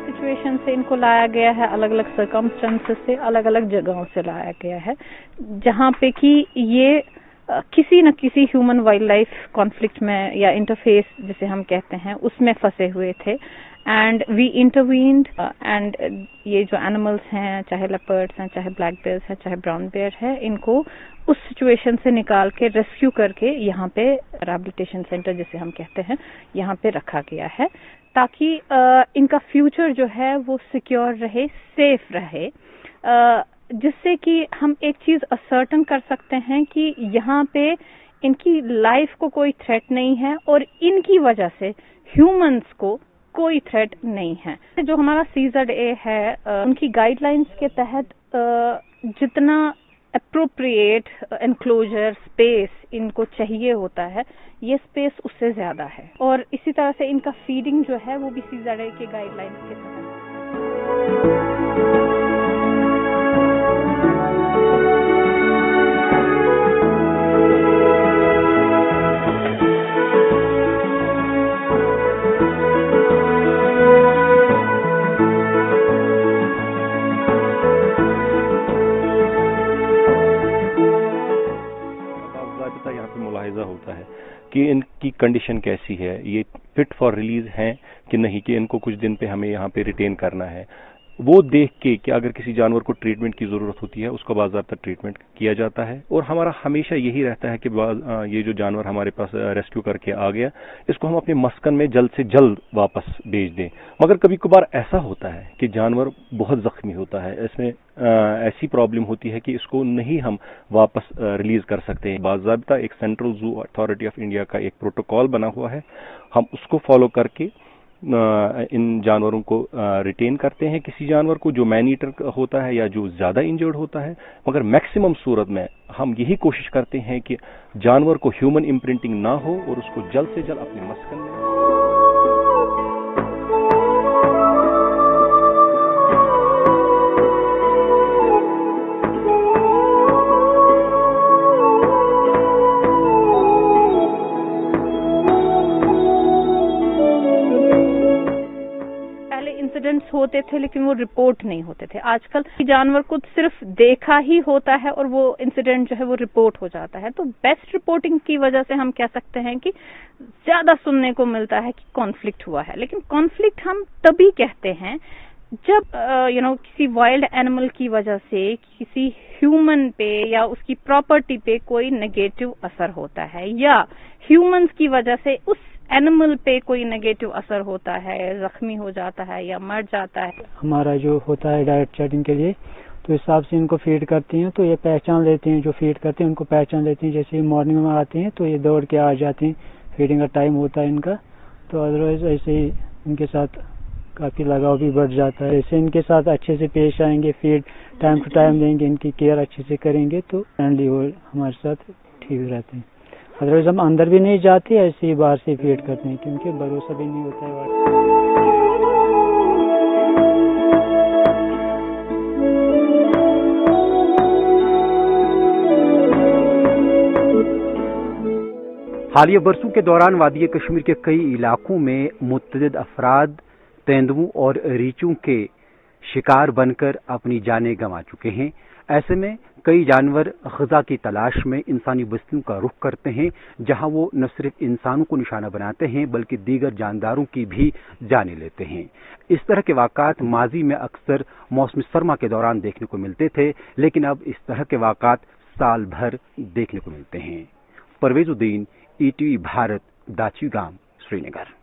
Situation से इनको लाया गया है, अलग अलग सर्कमस्टेंसेस से, अलग अलग जगहों से लाया गया है, जहाँ पे कि ये किसी न किसी ह्यूमन वाइल्ड लाइफ कॉन्फ्लिक्ट में या इंटरफेस जिसे हम कहते हैं उसमें फंसे हुए थे. एंड वी इंटरवीन्ड एंड ये जो एनिमल्स हैं, चाहे लेपर्ड्स हैं, चाहे ब्लैक बेयर्स हैं, चाहे ब्राउन बेयर है, इनको उस सिचुएशन से निकाल के रेस्क्यू करके यहाँ पे रिहैबिलिटेशन सेंटर जिसे हम कहते हैं यहाँ पे रखा गया है, ताकि इनका फ्यूचर जो है वो सिक्योर रहे, सेफ रहे, जिससे कि हम एक चीज असर्टन कर सकते हैं कि यहाँ पे इनकी लाइफ को कोई थ्रेट नहीं है और इनकी वजह से ह्यूमंस को कोई थ्रेट नहीं है. जो हमारा CZA है उनकी गाइडलाइंस के तहत जितना अप्रोप्रिएट एनक्लोजर स्पेस इनको चाहिए होता है, ये स्पेस उससे ज्यादा है, और इसी तरह से इनका फीडिंग जो है वो भी CZA के गाइडलाइंस के तहत. यहाँ पे मुलाहिजा होता है कि इनकी कंडीशन कैसी है, ये फिट फॉर रिलीज हैं कि नहीं, कि इनको कुछ दिन पे हमें यहाँ पे रिटेन करना है. वो देख के कि अगर किसी जानवर को ट्रीटमेंट की ज़रूरत होती है उसको बाज़ाब्ता ट्रीटमेंट किया जाता है. और हमारा हमेशा यही रहता है कि ये जो जानवर हमारे पास रेस्क्यू करके आ गया, इसको हम अपने मस्कन में जल्द से जल्द वापस भेज दें. मगर कभी कभार ऐसा होता है कि जानवर बहुत ज़ख्मी होता है, इसमें ऐसी प्रॉब्लम होती है कि इसको नहीं हम वापस रिलीज़ कर सकते हैं. बाज़ाब्ता एक central zoo authority of India का एक प्रोटोकॉल बना हुआ है, हम उसको फॉलो करके इन जानवरों को रिटेन करते हैं. किसी जानवर को जो मैन ईटर होता है या जो ज़्यादा इंजर्ड होता है, मगर मैक्सिमम सूरत में हम यही कोशिश करते हैं कि जानवर को ह्यूमन इम्प्रिंटिंग ना हो और उसको जल्द से जल्द अपने मस्कन में. इंसिडेंट्स होते थे लेकिन वो रिपोर्ट नहीं होते थे. आजकल जानवर को सिर्फ देखा ही होता है और वो इंसिडेंट जो है वो रिपोर्ट हो जाता है. तो बेस्ट रिपोर्टिंग की वजह से हम कह सकते हैं कि ज्यादा सुनने को मिलता है कि कॉन्फ्लिक्ट हुआ है. लेकिन कॉन्फ्लिक्ट हम तभी कहते हैं जब किसी वाइल्ड एनिमल की वजह से किसी ह्यूमन पे या उसकी प्रॉपर्टी पे कोई नेगेटिव असर होता है, या ह्यूमंस की वजह से उस एनिमल पे कोई नेगेटिव असर होता है, जख्मी हो जाता है या मर जाता है. हमारा जो होता है डाइट चार्टिंग के लिए, तो हिसाब से इनको फीड करती हैं, तो ये पहचान लेते हैं, जो फीड करते हैं उनको पहचान लेते हैं. जैसे मॉर्निंग में आते हैं तो ये दौड़ के आ जाते हैं, फीडिंग का टाइम होता है इनका, तो अदरवाइज ऐसे ही इनके साथ काफ़ी लगाव भी बढ़ जाता है. ऐसे इनके साथ अच्छे से पेश आएंगे, फीड टाइम टू टाइम देंगे, इनकी केयर अच्छे से करेंगे तो फ्रेंडली हो हमारे साथ ठीक रहते हैं. अदरवाइज हम अंदर भी नहीं जाते, ऐसे ही बाहर से फीड करते हैं क्योंकि भरोसा भी नहीं होता है. हालिया बरसों के दौरान वादी कश्मीर के कई इलाकों में मुतअद्दिद अफराद तेंदुओं और रीछों के शिकार बनकर अपनी जानें गंवा चुके हैं. ایسے میں کئی جانور غذا کی تلاش میں انسانی بستیوں کا رخ کرتے ہیں، جہاں وہ نہ صرف انسانوں کو نشانہ بناتے ہیں بلکہ دیگر جانداروں کی بھی جانیں لیتے ہیں۔ اس طرح کے واقعات ماضی میں اکثر موسم سرما کے دوران دیکھنے کو ملتے تھے، لیکن اب اس طرح کے واقعات سال بھر دیکھنے کو ملتے ہیں۔ پرویز الدین، ای ٹی وی بھارت، داچی گام، سری نگر۔